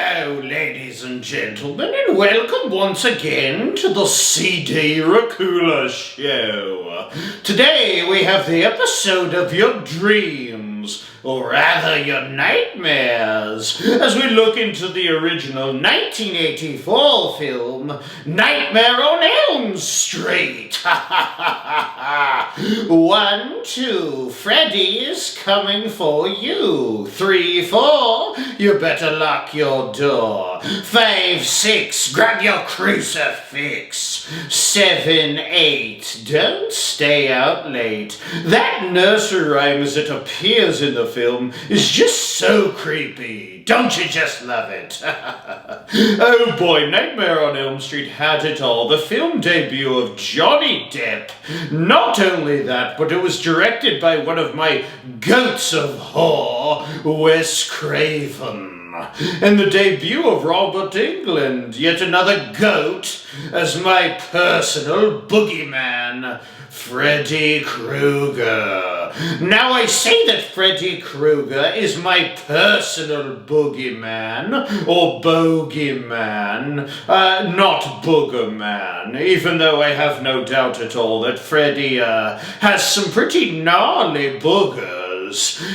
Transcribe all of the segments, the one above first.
Hello, ladies and gentlemen, and welcome once again to the CD Racoola Show. Today we have the episode of your dreams, or rather your nightmares, as we look into the original 1984 film, Nightmare on Elm Street. 1, 2, Freddy is coming for you. 3, 4, you better lock your door. 5, 6, grab your crucifix. 7, 8, don't stay out late. That nursery rhyme as it appears in the film is just so creepy. Don't you just love it? Oh boy, Nightmare on Elm Street had it all. The film debut of Johnny Depp. Not only that, but it was directed by one of my goats of horror, Wes Craven. And the debut of Robert Englund, yet another goat, as my personal boogeyman, Freddy Krueger. Now I say that Freddy Krueger is my personal boogeyman, or bogeyman, not boogerman, even though I have no doubt at all that Freddy has some pretty gnarly boogers.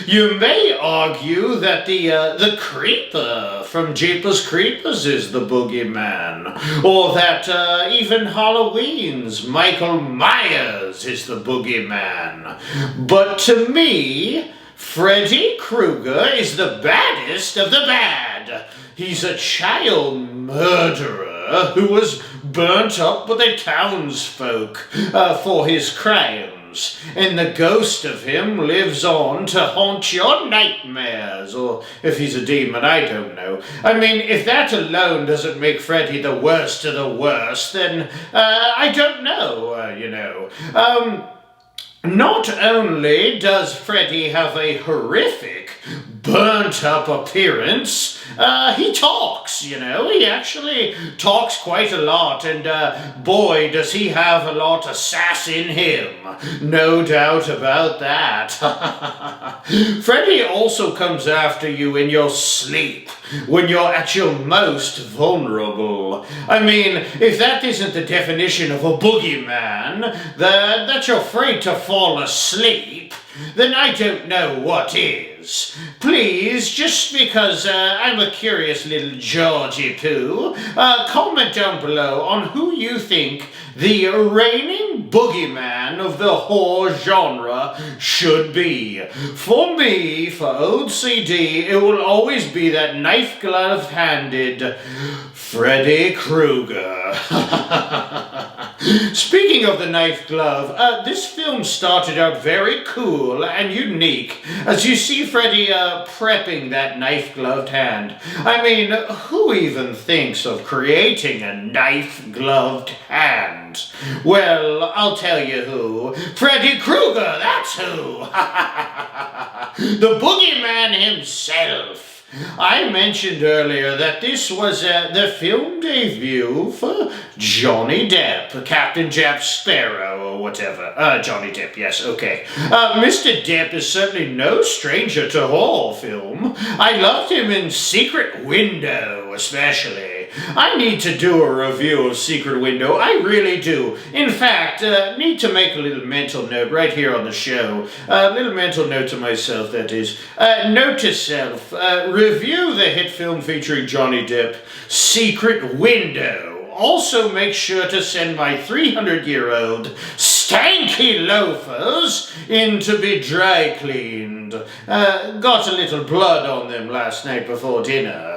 You may argue that the Creeper from Jeepers Creepers is the boogeyman, or that even Halloween's Michael Myers is the boogeyman. But to me, Freddy Krueger is the baddest of the bad. He's a child murderer who was burnt up by the townsfolk for his crimes. And the ghost of him lives on to haunt your nightmares, or if he's a demon, I don't know. I mean, if that alone doesn't make Freddy the worst of the worst, then I don't know, you know. Not only does Freddy have a horrific, burnt-up appearance, he talks, you know. He actually talks quite a lot, and boy, does he have a lot of sass in him. No doubt about that. Freddy also comes after you in your sleep, when you're at your most vulnerable. I mean, if that isn't the definition of a boogeyman, that you're afraid to fall asleep, then I don't know what is. Please, just because I'm a curious little Georgie Pooh, comment down below on who you think the reigning boogeyman of the horror genre should be. For me, for old CD, it will always be that knife-glove-handed Freddy Krueger. Speaking of the knife glove, this film started out very cool and unique as you see Freddy prepping that knife-gloved hand. I mean, who even thinks of creating a knife-gloved hand? Well, I'll tell you who. Freddy Krueger, that's who! The boogeyman himself. I mentioned earlier that this was the film debut for Johnny Depp, Captain Jack Sparrow, or whatever. Johnny Depp, yes, okay. Mr. Depp is certainly no stranger to horror film. I loved him in Secret Window, especially. I need to do a review of Secret Window, I really do. In fact, need to make a little mental note right here on the show. A little mental note to myself, that is. Note to self, review the hit film featuring Johnny Depp, Secret Window. Also make sure to send my 300-year-old stanky loafers in to be dry cleaned. Got a little blood on them last night before dinner.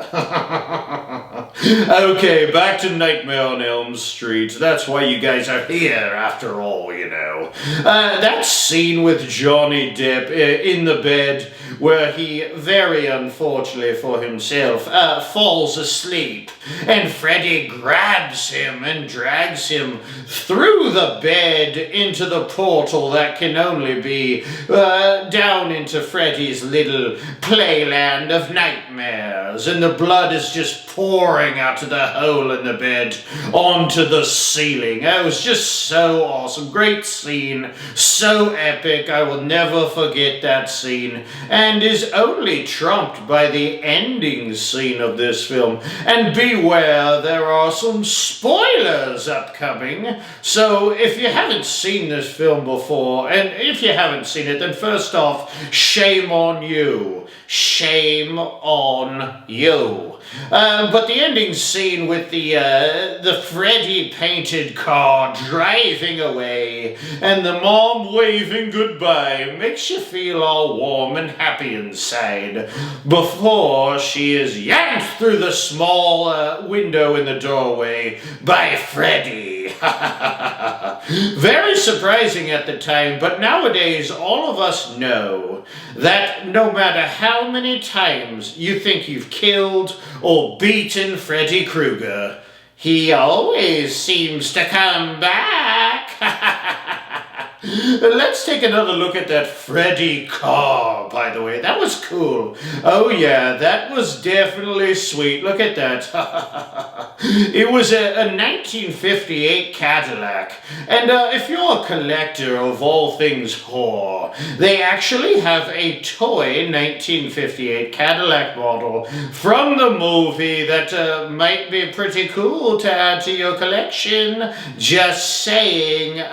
Okay, back to Nightmare on Elm Street. That's why you guys are here, after all, you know. That scene with Johnny Depp in the bed where he, very unfortunately for himself, falls asleep, and Freddy grabs him and drags him through the bed into the portal that can only be down into Freddy's little playland of nightmares, and the blood is just pouring soaring out of the hole in the bed onto the ceiling. It was just so awesome. Great scene. So epic. I will never forget that scene. And is only trumped by the ending scene of this film. And beware, there are some spoilers upcoming. So if you haven't seen this film before, and if you haven't seen it, then first off, shame on you. Shame on you. But the ending scene with the Freddy painted car driving away and the mom waving goodbye makes you feel all warm and happy inside before she is yanked through the small window in the doorway by Freddy. Very surprising at the time, but nowadays all of us know that no matter how many times you think you've killed or beaten Freddy Krueger, he always seems to come back. Let's take another look at that Freddy car, by the way. That was cool. Oh yeah, that was definitely sweet. Look at that. It was a 1958 Cadillac. And if you're a collector of all things horror, they actually have a toy 1958 Cadillac model from the movie that might be pretty cool to add to your collection. Just saying.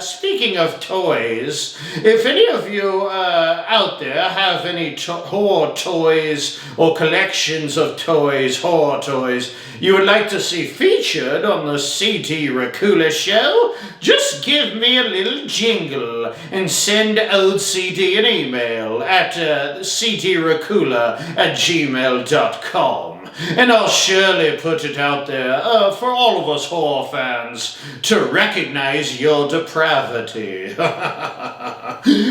Speaking of toys, if any of you out there have any horror toys or collections of toys, horror toys, you would like to see featured on the CD Racoola Show, just give me a little jingle and send old CD an email at cdracoola@gmail.com. And I'll surely put it out there for all of us horror fans to recognize your depravity.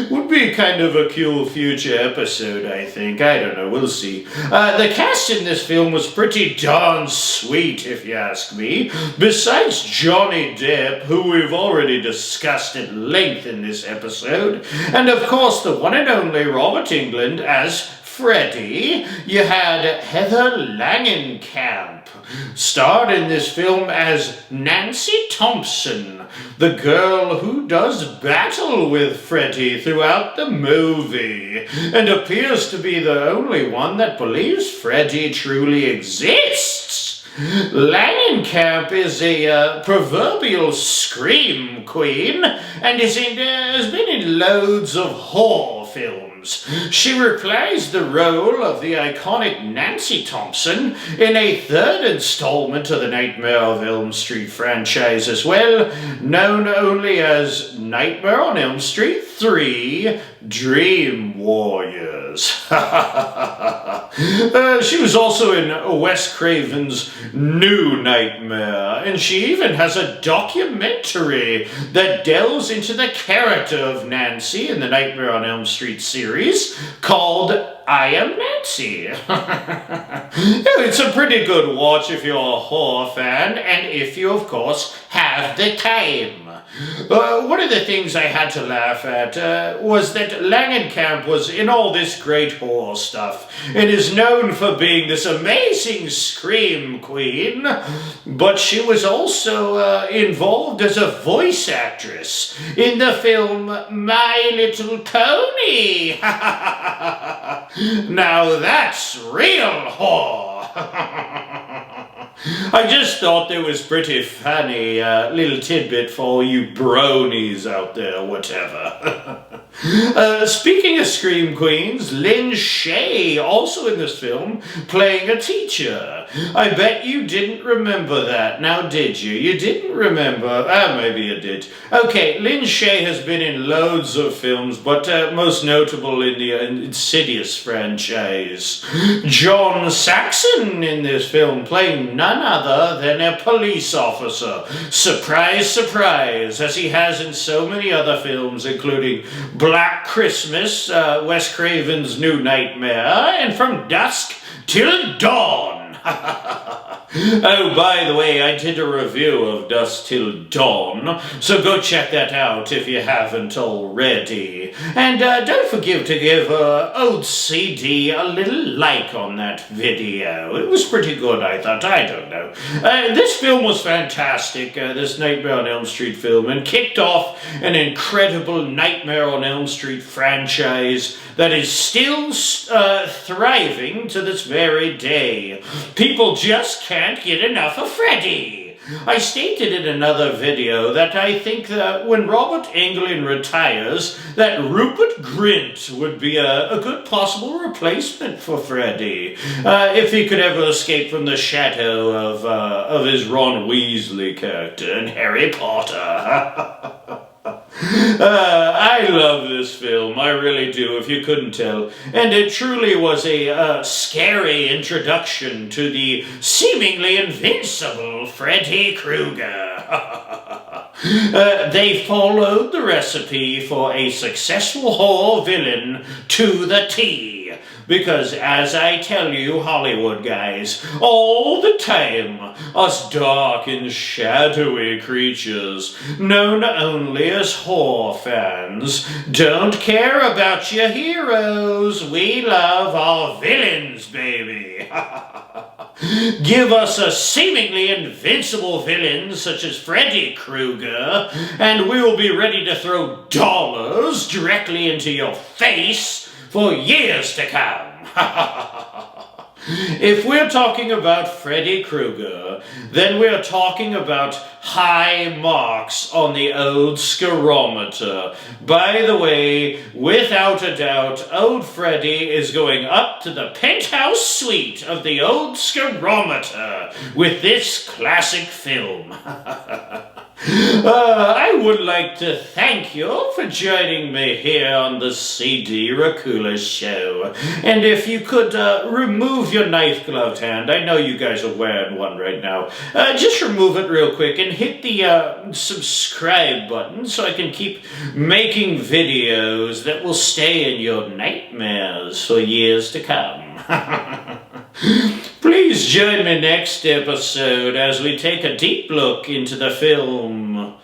Would be kind of a cool future episode, I think. I don't know, we'll see. The cast in this film was pretty darn sweet, if you ask me. Besides Johnny Depp, who we've already discussed at length in this episode, and of course the one and only Robert Englund as Freddy, you had Heather Langenkamp, starred in this film as Nancy Thompson, the girl who does battle with Freddy throughout the movie, and appears to be the only one that believes Freddy truly exists. Langenkamp is a proverbial scream queen and has been in loads of horror films. She reprised the role of the iconic Nancy Thompson in a third installment of the Nightmare of Elm Street franchise as well, known only as Nightmare on Elm Street 3 Dream Warriors. She was also in Wes Craven's New Nightmare, and she even has a documentary that delves into the character of Nancy in the Nightmare on Elm Street series called I Am Nancy. It's a pretty good watch if you're a horror fan, and if you, of course, have the time. One of the things I had to laugh at was that Langenkamp was in all this great horror stuff and is known for being this amazing scream queen, but she was also involved as a voice actress in the film My Little Pony. Now that's real horror. I just thought there was pretty funny little tidbit for you bronies out there, whatever. Speaking of scream queens, Lynn Shay, also in this film, playing a teacher. I bet you didn't remember that, now did you? You didn't remember? Maybe you did. Okay, Lynn Shay has been in loads of films, but most notable in the Insidious franchise. John Saxon in this film, playing none other than a police officer. Surprise, surprise, as he has in so many other films, including Black Christmas, Wes Craven's New Nightmare, and From Dusk Till Dawn. Oh, by the way, I did a review of Dusk Till Dawn, so go check that out if you haven't already. And don't forget to give old CD a little like on that video. It was pretty good, I thought. I don't know. This film was fantastic, this Nightmare on Elm Street film, and kicked off an incredible Nightmare on Elm Street franchise that is still thriving to this very day. People just can't get enough of Freddy. I stated in another video that I think that when Robert Englund retires, that Rupert Grint would be a good possible replacement for Freddy, if he could ever escape from the shadow of his Ron Weasley character in Harry Potter. I love this film, I really do, if you couldn't tell. And it truly was a scary introduction to the seemingly invincible Freddy Krueger. They followed the recipe for a successful horror villain to the T. Because, as I tell you, Hollywood guys, all the time, us dark and shadowy creatures, known only as horror fans, don't care about your heroes. We love our villains, baby. Give us a seemingly invincible villain such as Freddy Krueger, and we will be ready to throw dollars directly into your face for years to come. If we're talking about Freddy Krueger, then we're talking about high marks on the old scarometer. By the way, without a doubt, old Freddy is going up to the penthouse suite of the old scarometer with this classic film. I would like to thank you for joining me here on the CD Racoola Show. And if you could remove your knife-gloved hand, I know you guys are wearing one right now, just remove it real quick and hit the subscribe button so I can keep making videos that will stay in your nightmares for years to come. Please join me next episode as we take a deep look into the film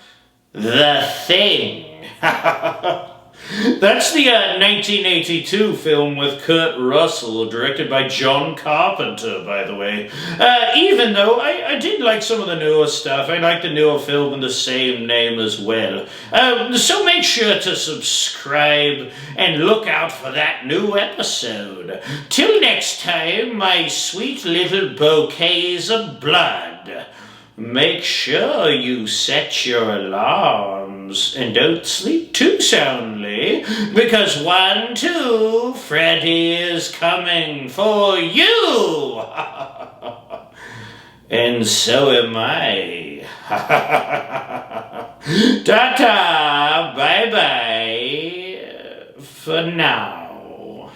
The Thing. That's the 1982 film with Kurt Russell, directed by John Carpenter, by the way. Even though I did like some of the newer stuff, I like the newer film in the same name as well. So make sure to subscribe and look out for that new episode. Till next time, my sweet little bouquets of blood. Make sure you set your alarms and don't sleep too soundly, because 1, 2, Freddy is coming for you! And so am I. Ta-ta, bye-bye, for now.